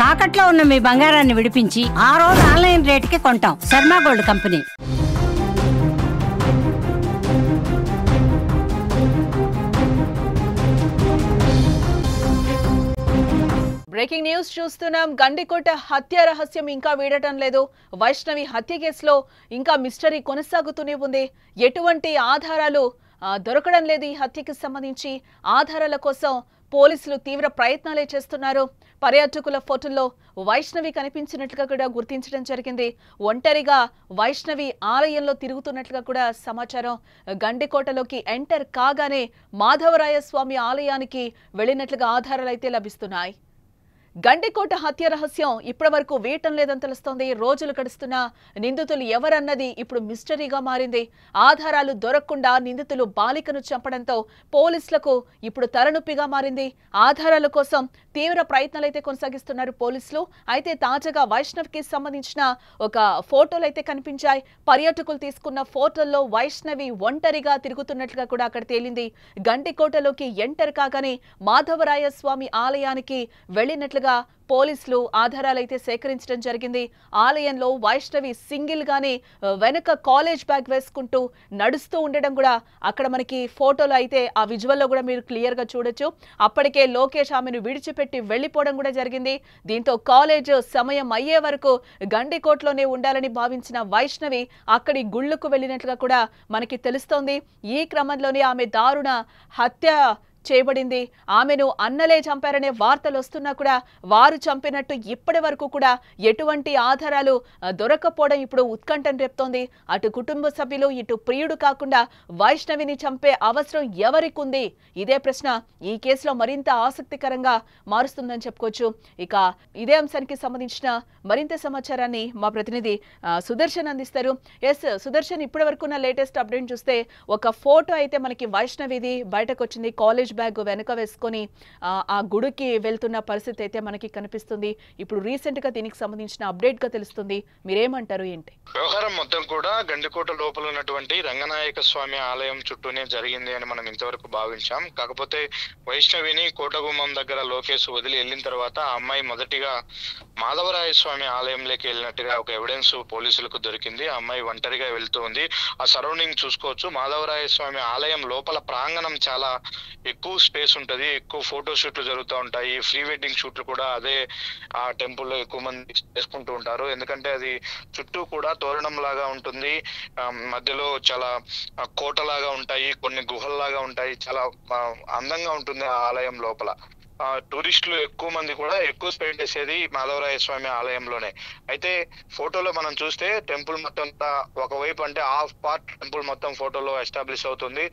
తాకట్లో ఉన్న మీ బంగారాన్ని విడిపించి ఆ రోజు ఆన్లైన్ రేటుకి కొంటాం. Sharma gold company. Breaking news చూస్తున్నాం. గండికోట హత్య రహస్యం ఇంకా వీడటం లేదు. వైష్ణవి హత్య కేసులో ఇంకా మిస్టరీ కొనసాగుతూనే ఉంది. ఎటువంటి ఆధారాలు దొరకడం లేదు. ఈ హత్యకి సంబంధించి ఆధారాల కోసం పోలీసులు తీవ్ర ప్రయత్నాలే చేస్తున్నారు. పర్యాటకుల ఫోటోల్లో వైష్ణవి కనిపించినట్లుగా కూడా గుర్తించడం జరిగింది. ఒంటరిగా వైష్ణవి ఆలయంలో తిరుగుతున్నట్లుగా కూడా సమాచారం. గండికోటలోకి ఎంటర్ కాగానే మాధవరాయ స్వామి ఆలయానికి వెళ్లినట్లుగా ఆధారాలు అయితే లభిస్తున్నాయి. గండికోట హత్య రహస్యం ఇప్పటి వరకు వీయటం లేదని తెలుస్తోంది. రోజులు గడుస్తున్నా నిందితులు ఎవరన్నది ఇప్పుడు మిస్టరీగా మారింది. ఆధారాలు దొరకకుండా నిందితులు బాలికను చంపడంతో పోలీసులకు ఇప్పుడు తలనొప్పిగా మారింది. ఆధారాల కోసం తీవ్ర ప్రయత్నాలైతే కొనసాగిస్తున్నారు పోలీసులు. అయితే తాజాగా వైష్ణవికి సంబంధించిన ఒక ఫోటోలు అయితే కనిపించాయి. పర్యాటకులు తీసుకున్న ఫోటోల్లో వైష్ణవి ఒంటరిగా తిరుగుతున్నట్లుగా కూడా అక్కడ తేలింది. గండికోటలోకి ఎంటర్ కాగానే మాధవరాయ స్వామి ఆలయానికి వెళ్లినట్లుగా పోలీసులు ఆధారాలైతే సేకరించడం జరిగింది. ఆలయంలో వైష్ణవి సింగిల్ గానే వెనుక కాలేజ్ బ్యాగ్ వేసుకుంటూ నడుస్తూ ఉండడం కూడా అక్కడ మనకి ఫోటోలో అయితే ఆ విజువల్లో కూడా మీరు క్లియర్ గా చూడొచ్చు. అప్పటికే లోకేష్ ఆమెను విడిచిపెట్టి వెళ్లిపోవడం కూడా జరిగింది. దీంతో కాలేజ్ సమయం అయ్యే వరకు గండికోటలోనే ఉండాలని భావించిన వైష్ణవి అక్కడి గుళ్లకు వెళ్లినట్లుగా కూడా మనకి తెలుస్తోంది. ఈ క్రమంలోనే ఆమె దారుణ హత్య చేయబడింది. ఆమెను అన్నలే చంపారనే వార్తలు వస్తున్నా కూడా వారు చంపినట్టు ఇప్పటి వరకు కూడా ఎటువంటి ఆధారాలు దొరకపోవడం ఇప్పుడు ఉత్కంఠను రేపుతోంది. అటు కుటుంబ సభ్యులు ఇటు ప్రియుడు కాకుండా వైష్ణవిని చంపే అవసరం ఎవరికి ఉంది? ఇదే ప్రశ్న ఈ కేసులో మరింత ఆసక్తికరంగా మారుస్తుందని చెప్పుకోవచ్చు. ఇక ఇదే అంశానికి సంబంధించిన మరింత సమాచారాన్ని మా ప్రతినిధి సుదర్శన్ అందిస్తారు. ఎస్ సుదర్శన్, ఇప్పటి వరకు ఉన్న లేటెస్ట్ అప్డేట్ చూస్తే ఒక ఫోటో అయితే మనకి వైష్ణవిది బయటకు వచ్చింది. కాలేజ్ బ్యాగ్ వెనక వేసుకొని ఆ గుడికి వెళ్తున్న పరిస్థితి అయితే మనకి కనిపిస్తుంది. ఇప్పుడు రీసెంట్ గా దీనికి సంబంధించిన అప్డేట్ గా తెలుస్తుంది. మీరేమంటారు? ఏంటి వ్యవహారం మొత్తం కూడా గండికోట లోపల ఉన్నటువంటి రంగనాయక స్వామి ఆలయం చుట్టూనే జరిగింది అని మనం ఇంతవరకు భావించాం. కాకపోతే వైష్ణవిని కోటగుమ్మం దగ్గర లోకేష్ వదిలి వెళ్ళిన తర్వాత ఆ అమ్మాయి మొదటిగా మాధవరాయ స్వామి ఆలయంలోకి వెళ్ళినట్టుగా ఒక ఎవిడెన్స్ పోలీసులకు దొరికింది. ఆ అమ్మాయి ఒంటరిగా వెళ్తూ ఉంది. ఆ సరౌండింగ్ చూసుకోవచ్చు. మాధవరాయ స్వామి ఆలయం లోపల ప్రాంగణం చాలా ఎక్కువ స్పేస్ ఉంటది. ఎక్కువ ఫోటో షూట్లు జరుగుతూ ఉంటాయి. ప్రీ వెడ్డింగ్ షూట్లు కూడా అదే ఆ టెంపుల్ లో ఎక్కువ మంది చేసుకుంటూ ఉంటారు. ఎందుకంటే అది చుట్టూ కూడా తోరణం లాగా ఉంటుంది. మధ్యలో చాలా కోటలాగా ఉంటాయి, కొన్ని గుహల్లాగా ఉంటాయి. చాలా అందంగా ఉంటుంది ఆ ఆలయం లోపల. టూరిస్టులు ఎక్కువ మంది కూడా ఎక్కువ స్పెండ్ చేసేది మాధవరాయ స్వామి ఆలయంలోనే. అయితే ఫోటోలో మనం చూస్తే టెంపుల్ మొత్తం ఒకవైపు అంటే హాఫ్ పార్ట్ టెంపుల్ మొత్తం ఫోటోలో ఎస్టాబ్లిష్ అవుతుంది.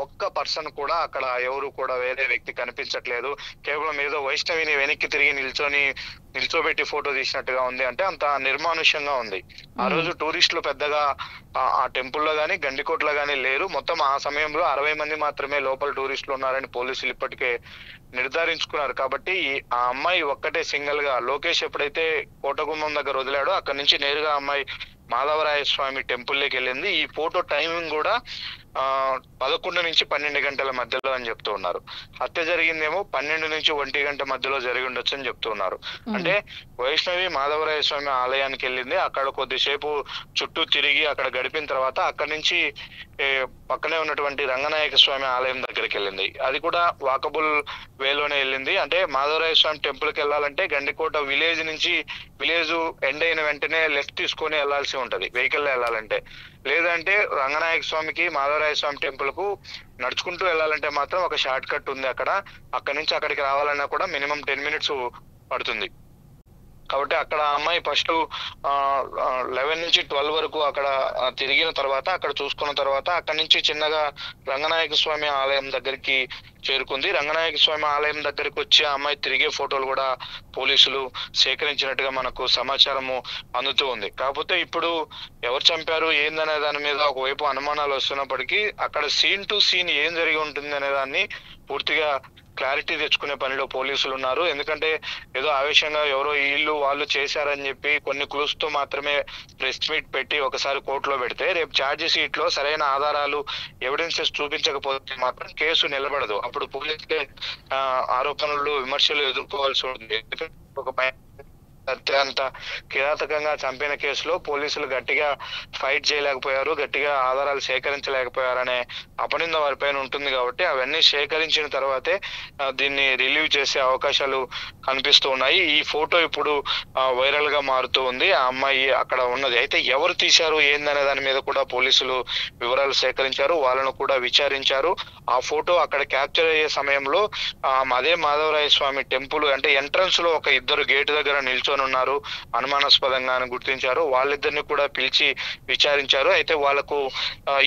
ఒక్క పర్సన్ కూడా అక్కడ ఎవరు కూడా వేరే వ్యక్తి కనిపించట్లేదు. కేవలం ఏదో వైష్ణవిని వెనక్కి తిరిగి నిల్చోబెట్టి ఫోటో తీసినట్టుగా ఉంది. అంటే అంత నిర్మానుష్యంగా ఉంది. ఆ రోజు టూరిస్టులు పెద్దగా ఆ టెంపుల్లో గానీ గండికోటలో గానీ లేరు. మొత్తం ఆ సమయంలో 60 మంది మాత్రమే లోపల టూరిస్టులు ఉన్నారని పోలీసులు ఇప్పటికే నిర్ధారించుకున్నారు. కాబట్టి ఆ అమ్మాయి ఒక్కటే సింగిల్ గా లోకేష్ ఎప్పుడైతే కోటగుమ్మం దగ్గర వదిలాడో అక్కడి నుంచి నేరుగా అమ్మాయి మాధవరాయ స్వామి టెంపుల్ లోకి వెళ్ళింది. ఈ ఫోటో టైమింగ్ కూడా 11 నుంచి 12 గంటల మధ్యలో అని చెప్తూ ఉన్నారు. హత్య జరిగిందేమో 12 నుంచి 1 గంట మధ్యలో జరిగి ఉండొచ్చు అని చెప్తూ ఉన్నారు. అంటే వైష్ణవి మాధవరాయ స్వామి ఆలయానికి వెళ్ళింది. అక్కడ కొద్దిసేపు చుట్టూ తిరిగి అక్కడ గడిపిన తర్వాత అక్కడి నుంచి పక్కనే ఉన్నటువంటి రంగనాయక స్వామి ఆలయం దగ్గరికి వెళ్ళింది. అది కూడా వాకబుల్ వేలోనే వెళ్ళింది. అంటే మాధవరాయ స్వామి టెంపుల్ కి వెళ్ళాలంటే గండికోట విలేజ్ నుంచి విలేజ్ ఎండ్ అయిన వెంటనే లెఫ్ట్ తీసుకొని వెళ్లాల్సి ఉంటది వెహికల్ వెళ్ళాలంటే. లేదంటే రంగనాయక స్వామికి మాధవరాయ స్వామి టెంపుల్ కు నడుచుకుంటూ వెళ్ళాలంటే మాత్రం ఒక షార్ట్ కట్ ఉంది. అక్కడి నుంచి అక్కడికి రావాలన్నా కూడా మినిమం 10 మినిట్స్ పడుతుంది. కాబట్టి అక్కడ అమ్మాయి ఫస్ట్ 11 నుంచి 12 వరకు అక్కడ తిరిగిన తర్వాత అక్కడ చూసుకున్న తర్వాత అక్కడి నుంచి చిన్నగా రంగనాయక స్వామి ఆలయం దగ్గరికి చేరుకుంది. రంగనాయక స్వామి ఆలయం దగ్గరికి వచ్చి ఆ అమ్మాయి తిరిగే ఫోటోలు కూడా పోలీసులు సేకరించినట్టుగా మనకు సమాచారము అందుతూ ఉంది. కాకపోతే ఇప్పుడు ఎవరు చంపారు ఏందనే దాని మీద ఒకవైపు అనుమానాలు వస్తున్నప్పటికీ అక్కడ సీన్ టు సీన్ ఏం జరిగి ఉంటుంది అనే దాన్ని పూర్తిగా క్లారిటీ తెచ్చుకునే పనిలో పోలీసులు ఉన్నారు. ఎందుకంటే ఏదో ఆవేశంగా ఎవరో వీళ్ళు వాళ్ళు చేశారని చెప్పి కొన్ని క్లూస్ తో మాత్రమే ప్రెస్ మీట్ పెట్టి ఒకసారి కోర్టులో పెడితే రేపు ఛార్జ్ షీట్ లో సరైన ఆధారాలు ఎవిడెన్సెస్ చూపించకపోతే మాత్రం కేసు నిలబడదు. అప్పుడు పోలీసులే ఆరోపణలు విమర్శలు ఎదుర్కోవాల్సి ఉంటుంది. ఒక అత్యంత కిరాతకంగా చంపిన కేసులో పోలీసులు గట్టిగా ఫైట్ చేయలేకపోయారు, గట్టిగా ఆధారాలు సేకరించలేకపోయారనే అపనింద వారిపైన ఉంటుంది. కాబట్టి అవన్నీ సేకరించిన తర్వాతే దీన్ని రిలీవ్ చేసే అవకాశాలు కనిపిస్తూ ఉన్నాయి. ఈ ఫోటో ఇప్పుడు వైరల్ గా మారుతూ ఉంది. ఆ అమ్మాయి అక్కడ ఉన్నది. అయితే ఎవరు తీశారు ఏందనే దాని మీద కూడా పోలీసులు వివరాలు సేకరించారు, వాళ్ళను కూడా విచారించారు. ఆ ఫోటో అక్కడ క్యాప్చర్ అయ్యే సమయంలో అదే మాధవరాయ స్వామి టెంపుల్ అంటే ఎంట్రన్స్ లో ఒక ఇద్దరు గేటు దగ్గర నిల్చొని ఉన్నారు, అనుమానాస్పదంగా గుర్తించారు. వాళ్ళిద్దరిని కూడా పిలిచి విచారించారు. అయితే వాళ్ళకు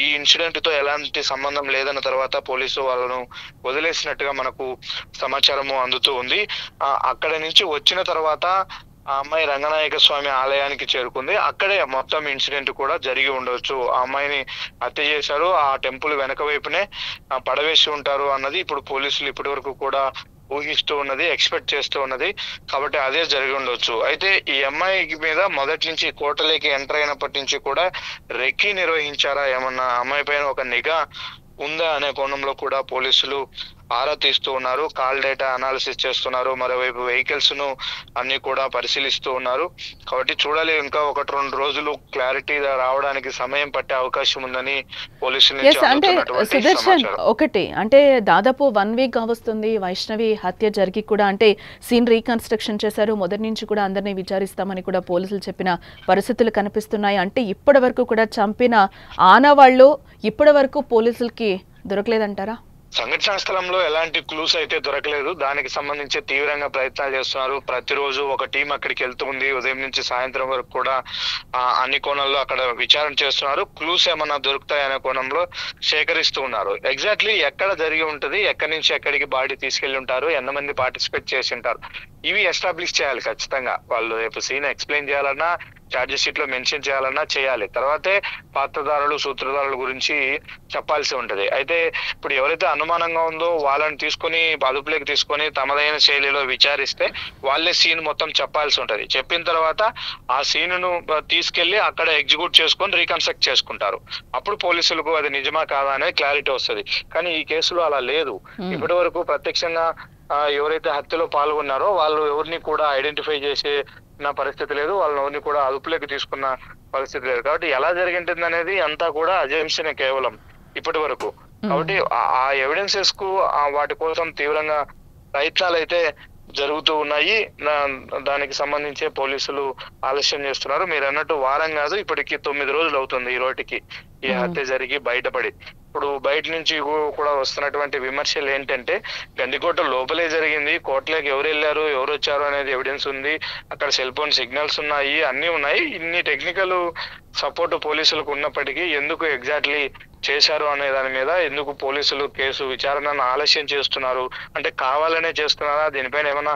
ఈ ఇన్సిడెంట్ తో ఎలాంటి సంబంధం లేదన్న తర్వాత పోలీసు వాళ్ళను వదిలేసినట్టుగా మనకు సమాచారము అందుతూ ఉంది. అక్కడ నుంచి వచ్చిన తర్వాత ఆ అమ్మాయి రంగనాయక స్వామి ఆలయానికి చేరుకుంది. అక్కడే మొత్తం ఇన్సిడెంట్ కూడా జరిగి ఉండవచ్చు. ఆ అమ్మాయిని హత్య చేశారు, ఆ టెంపుల్ వెనక వైపునే పడవేసి ఉంటారు అన్నది ఇప్పుడు పోలీసులు ఇప్పటి వరకు కూడా ఊహిస్తూ ఉన్నది, ఎక్స్పెక్ట్ చేస్తూ ఉన్నది. కాబట్టి అదే జరిగి ఉండొచ్చు. అయితే ఈ అమ్మాయి మీద మొదటి నుంచి కోటలోకి ఎంటర్ అయినప్పటి నుంచి కూడా రెక్కీ నిర్వహించారా, ఏమన్నా అమ్మాయి పైన ఒక నిఘా ఉందా అనే కోణంలో కూడా పోలీసులు ఆరా తీస్తూ ఉన్నారు. కాల్ డేటా అనాలిసిస్ చేస్తున్నారు, మరోవైపు వెహికల్స్ ను అన్ని కూడా పరిశీలిస్తూ ఉన్నారు. కాబట్టి చూడాలి, ఇంకా 1-2 రోజులు క్లారిటీ రావడానికి సమయం పట్టే అవకాశం ఉందని పోలీసులు అంటే సుదర్శన్ ఒకటి అంటే దాదాపు 1 వీక్ వస్తుంది వైష్ణవి హత్య జరిగి కూడా, అంటే సీన్ రీకన్స్ట్రక్షన్ చేశారు, మొదటి నుంచి కూడా అందరినీ విచారిస్తామని కూడా పోలీసులు చెప్పిన పరిస్థితులు కనిపిస్తున్నాయి. అంటే ఇప్పటి వరకు కూడా చంపిన ఆనవాళ్ళు ఇప్పటి వరకు పోలీసులకి దొరకలేదంటారా? సంఘటనా స్థలంలో ఎలాంటి క్లూస్ అయితే దొరకలేదు. దానికి సంబంధించి తీవ్రంగా ప్రయత్నాలు చేస్తున్నారు. ప్రతిరోజు ఒక టీం అక్కడికి వెళ్తుంది, ఉదయం నుంచి సాయంత్రం వరకు కూడా అన్ని కోణాల్లో అక్కడ విచారణ చేస్తున్నారు. క్లూస్ ఏమన్నా దొరుకుతాయనే కోణంలో సేకరిస్తూ ఉన్నారు. ఎగ్జాక్ట్లీ ఎక్కడ జరిగి ఉంటది, ఎక్కడి నుంచి ఎక్కడికి బాడీ తీసుకెళ్లి ఉంటారు, ఎంతమంది పార్టిసిపేట్ చేసి ఉంటారు, ఇవి ఎస్టాబ్లిష్ చేయాలి ఖచ్చితంగా. వాళ్ళు రేపు సీన్ ఎక్స్ప్లెయిన్ చేయాలన్నా, ఛార్జ్ షీట్ లో మెన్షన్ చేయాలన్నా చేయాలి. తర్వాతే పాత్రధారులు సూత్రధారుల గురించి చెప్పాల్సి ఉంటది. అయితే ఇప్పుడు ఎవరైతే అనుమానంగా ఉందో వాళ్ళని తీసుకొని అదుపులోకి తీసుకొని తమదైన శైలిలో విచారిస్తే వాళ్ళే సీన్ మొత్తం చెప్పాల్సి ఉంటది. చెప్పిన తర్వాత ఆ సీన్ ను తీసుకెళ్లి అక్కడ ఎగ్జిక్యూట్ చేసుకొని రీకన్స్ట్రక్ట్ చేసుకుంటారు. అప్పుడు పోలీసులకు అది నిజమా కాదా అనేది క్లారిటీ వస్తుంది. కానీ ఈ కేసులో అలా లేదు. ఇప్పటి వరకు ప్రత్యక్షంగా ఎవరైతే హత్యలో పాల్గొన్నారో వాళ్ళు ఎవరిని కూడా ఐడెంటిఫై చేసే పరిస్థితి లేదు, వాళ్ళని కూడా అదుపులోకి తీసుకున్న పరిస్థితి లేదు. కాబట్టి ఎలా జరిగింటుంది అనేది అంతా కూడా అజంప్షనే కేవలం ఇప్పటి వరకు. కాబట్టి ఆ ఎవిడెన్సెస్ కు వాటి కోసం తీవ్రంగా ప్రయత్నాలు అయితే జరుగుతూ ఉన్నాయి. దానికి సంబంధించే పోలీసులు ఆలస్యం చేస్తున్నారు. మీరు అన్నట్టు వారం కాదు, ఇప్పటికి 9 రోజులు అవుతుంది ఈ రోటికి ఈ హత్య జరిగి బయటపడి. ఇప్పుడు బయట నుంచి కూడా వస్తున్నటువంటి విమర్శలు ఏంటంటే గండికోట లోపలే జరిగింది, కోటలోకి ఎవరు వెళ్ళారు ఎవరు వచ్చారు అనేది ఎవిడెన్స్ ఉంది, అక్కడ సెల్ ఫోన్ సిగ్నల్స్ ఉన్నాయి, అన్ని ఉన్నాయి. ఇన్ని టెక్నికల్ సపోర్ట్ పోలీసులకు ఉన్నప్పటికీ ఎందుకు ఎగ్జాక్ట్లీ చేశారు అనే దాని మీద ఎందుకు పోలీసులు కేసు విచారణను ఆలస్యం చేస్తున్నారు, అంటే కావాలనే చేస్తున్నారా, దీనిపైన ఏమైనా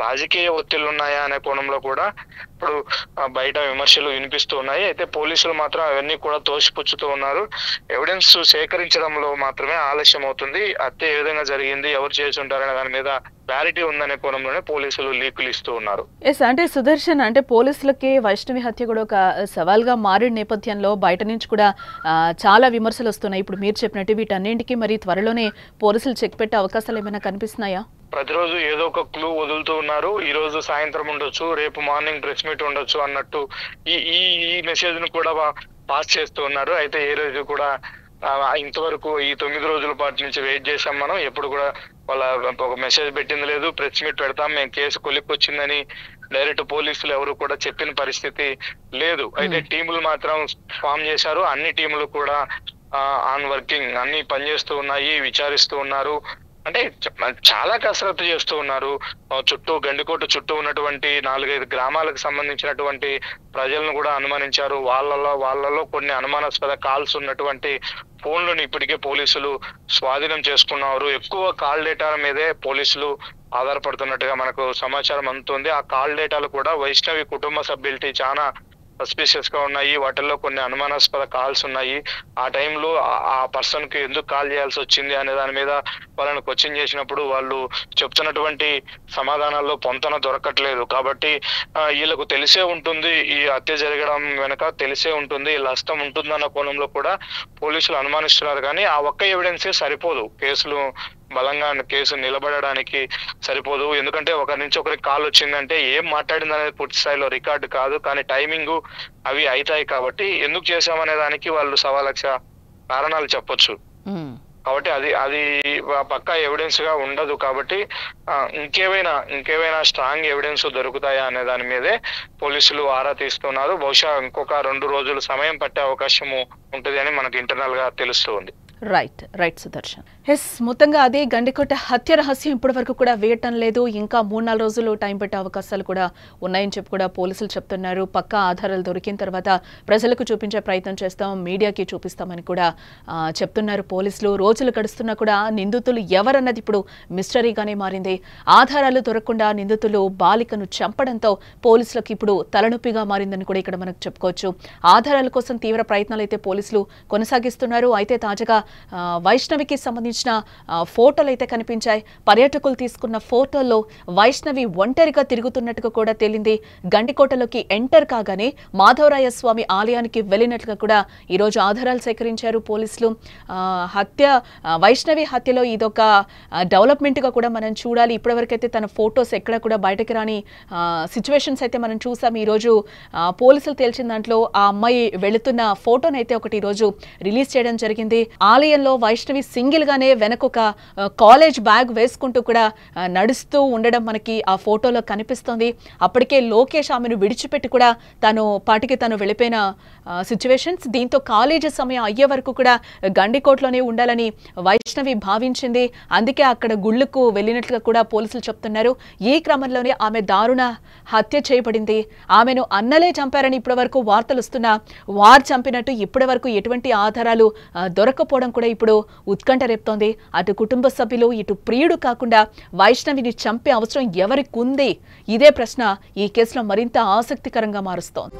రాజకీయ ఒత్తిళ్లు ఉన్నాయా అనే కోణంలో కూడా ఇప్పుడు బయట విమర్శలు వినిపిస్తూ ఉన్నాయి. అయితే పోలీసులు మాత్రం అవన్నీ కూడా తోసిపుచ్చుతూ ఉన్నారు. ఎవిడెన్స్ సేకరించడంలో మాత్రమే ఆలస్యం అవుతుంది. హత్య ఏ విధంగా జరిగింది, ఎవరు చేసి ఉంటారనే దాని మీద క్లారిటీ ఉందనే కోణంలోనే పోలీసులు లీకులు ఇస్తూ ఉన్నారు. అంటే సుదర్శన్, అంటే పోలీసులకి వైష్ణవి హత్య కూడా ఒక సవాల్గా మారిన నేపథ్యంలో బయట నుంచి కూడా చాలా విమర్శలు వస్తున్నాయి. ఇప్పుడు మీరు చెప్పినట్టు వీటన్నింటికి మరి త్వరలోనే పోలీసులు చెక్ పెట్టే అవకాశాలు ఏమైనా కనిపిస్తున్నాయా? ప్రతిరోజు ఏదో ఒక క్లూ వదులుతూ ఉన్నారు. ఈ రోజు సాయంత్రం ఉండొచ్చు, రేపు మార్నింగ్ ప్రెస్ మీట్ ఉండొచ్చు అన్నట్టు ఈ మెసేజ్ ను కూడా పాస్ చేస్తూ ఉన్నారు. అయితే ఏ రోజు కూడా ఇంతవరకు ఈ 9 రోజుల పాటు నుంచి వెయిట్ చేసాం మనం, ఎప్పుడు కూడా వాళ్ళ ఒక మెసేజ్ పెట్టింది లేదు, ప్రెస్ మీట్ పెడతాం మేము కేసు కొలిక్కొచ్చిందని డైరెక్ట్ పోలీసులు ఎవరు కూడా చెప్పిన పరిస్థితి లేదు. అయితే టీములు మాత్రం ఫామ్ చేశారు. అన్ని టీములు కూడా ఆన్ వర్కింగ్, అన్ని పనిచేస్తూ ఉన్నాయి, విచారిస్తూ ఉన్నారు. అంటే చాలా కసరత్తు చేస్తూ ఉన్నారు. చుట్టూ గండికోట చుట్టూ ఉన్నటువంటి 4-5 గ్రామాలకు సంబంధించినటువంటి ప్రజలను కూడా అనుమానించారు. వాళ్ళలో కొన్ని అనుమానాస్పద కాల్స్ ఉన్నటువంటి ఫోన్లను ఇప్పటికే పోలీసులు స్వాధీనం చేసుకున్నారు. ఎక్కువ కాల్ డేటా మీదే పోలీసులు ఆధారపడుతున్నట్టుగా మనకు సమాచారం అందుతుంది. ఆ కాల్ డేటాలు కూడా వైష్ణవి కుటుంబ సభ్యులకి చాలా సస్పిషియస్ గా ఉన్నాయి. వాటిల్లో కొన్ని అనుమానాస్పద కాల్స్ ఉన్నాయి. ఆ టైంలో ఆ పర్సన్ కి ఎందుకు కాల్ చేయాల్సి వచ్చింది అనే దాని మీద వాళ్ళని క్వశ్చన్ చేసినప్పుడు వాళ్ళు చెప్తున్నటువంటి సమాధానాల్లో పొంతన దొరకట్లేదు. కాబట్టి వీళ్ళకు తెలిసే ఉంటుంది, ఈ హత్య జరగడం వెనక తెలిసే ఉంటుంది, వీళ్ళ హస్తం ఉంటుందన్న కోణంలో కూడా పోలీసులు అనుమానిస్తున్నారు. కానీ ఆ ఒక్క ఎవిడెన్సే సరిపోదు కేసులు బలంగా కేసు నిలబడడానికి సరిపోదు. ఎందుకంటే ఒకరి నుంచి ఒకరికి కాల్ వచ్చిందంటే ఏం మాట్లాడింది అనేది పూర్తి స్థాయిలో రికార్డు కాదు, కానీ టైమింగ్ అవి అవుతాయి. కాబట్టి ఎందుకు చేశామనే దానికి వాళ్ళు 1,00,000 కారణాలు చెప్పొచ్చు. కాబట్టి అది పక్కా ఎవిడెన్స్ గా ఉండదు. కాబట్టి ఇంకేమైనా స్ట్రాంగ్ ఎవిడెన్స్ దొరుకుతాయా అనే దాని మీదే పోలీసులు ఆరా తీస్తున్నారు. బహుశా ఇంకొక 2 రోజులు సమయం పట్టే అవకాశము ఉంటుంది అని మనకు ఇంటర్నల్ గా తెలుస్తూ ఉంది. రైట్ సుదర్శన్. మొత్తంగా అదే గండికోట హత్య రహస్యం ఇప్పటి వరకు కూడా వేయటం లేదు. ఇంకా 3-4 రోజులు టైం పెట్టే అవకాశాలు కూడా ఉన్నాయని చెప్పి కూడా పోలీసులు చెప్తున్నారు. పక్కా ఆధారాలు దొరికిన తర్వాత ప్రజలకు చూపించే ప్రయత్నం చేస్తాం, మీడియాకి చూపిస్తామని కూడా చెప్తున్నారు పోలీసులు. రోజులు గడుస్తున్నా కూడా నిందితులు ఎవరన్నది ఇప్పుడు మిస్టరీగానే మారింది. ఆధారాలు దొరకకుండా నిందితులు బాలికను చంపడంతో పోలీసులకు ఇప్పుడు తలనొప్పిగా మారిందని కూడా ఇక్కడ మనకు చెప్పుకోవచ్చు. ఆధారాల కోసం తీవ్ర ప్రయత్నాలు అయితే పోలీసులు కొనసాగిస్తున్నారు. అయితే తాజాగా వైష్ణవికి సంబంధించిన ఫోటోలు అయితే కనిపించాయి. పర్యాటకులు తీసుకున్న ఫోటోల్లో వైష్ణవి ఒంటరిగా తిరుగుతున్నట్టుగా కూడా తేలింది. గండికోటలోకి ఎంటర్ కాగానే మాధవరాయ స్వామి ఆలయానికి వెళ్ళినట్లుగా కూడా ఈరోజు ఆధారాలు సేకరించారు పోలీసులు. వైష్ణవి హత్యలో ఇదొక డెవలప్మెంట్ గా కూడా మనం చూడాలి. ఇప్పటివరకైతే తన ఫోటోస్ ఎక్కడ కూడా బయటకు రాని సిచ్యువేషన్స్ అయితే మనం చూసాం. ఈరోజు పోలీసులు తేల్చిన దాంట్లో ఆ అమ్మాయి వెళుతున్న ఫోటోనైతే ఒకటి ఈరోజు రిలీజ్ చేయడం జరిగింది. ఆలయంలో వైష్ణవి సింగిల్ గానే వెనకొక కాలేజ్ బ్యాగ్ వేసుకుంటూ కూడా నడుస్తూ ఉండడం మనకి ఆ ఫోటోలో కనిపిస్తోంది. అప్పటికే లోకేష్ ఆమెను విడిచిపెట్టి కూడా తను వెళ్ళిపోయిన సిచ్యువేషన్స్. దీంతో కాలేజీ సమయం అయ్యే వరకు కూడా గండికోటలోనే ఉండాలని వైష్ణవి భావించింది. అందుకే అక్కడ గుళ్ళకు వెళ్ళినట్లుగా కూడా పోలీసులు చెప్తున్నారు. ఈ క్రమంలోనే ఆమె దారుణ హత్య చేయబడింది. ఆమెను అన్నలే చంపారని ఇప్పటి వరకు వార్తలు వస్తున్నా వారు చంపినట్టు ఇప్పటి వరకు ఎటువంటి ఆధారాలు దొరకపోవడం కూడా ఇప్పుడు ఉత్కంఠ రేపుతోంది. అటు కుటుంబ సభ్యులు ఇటు ప్రియుడు కాకుండా వైష్ణవిని చంపే అవసరం ఎవరికి ఉంది? ఇదే ప్రశ్న ఈ కేసులో మరింత ఆసక్తికరంగా మారుస్తోంది.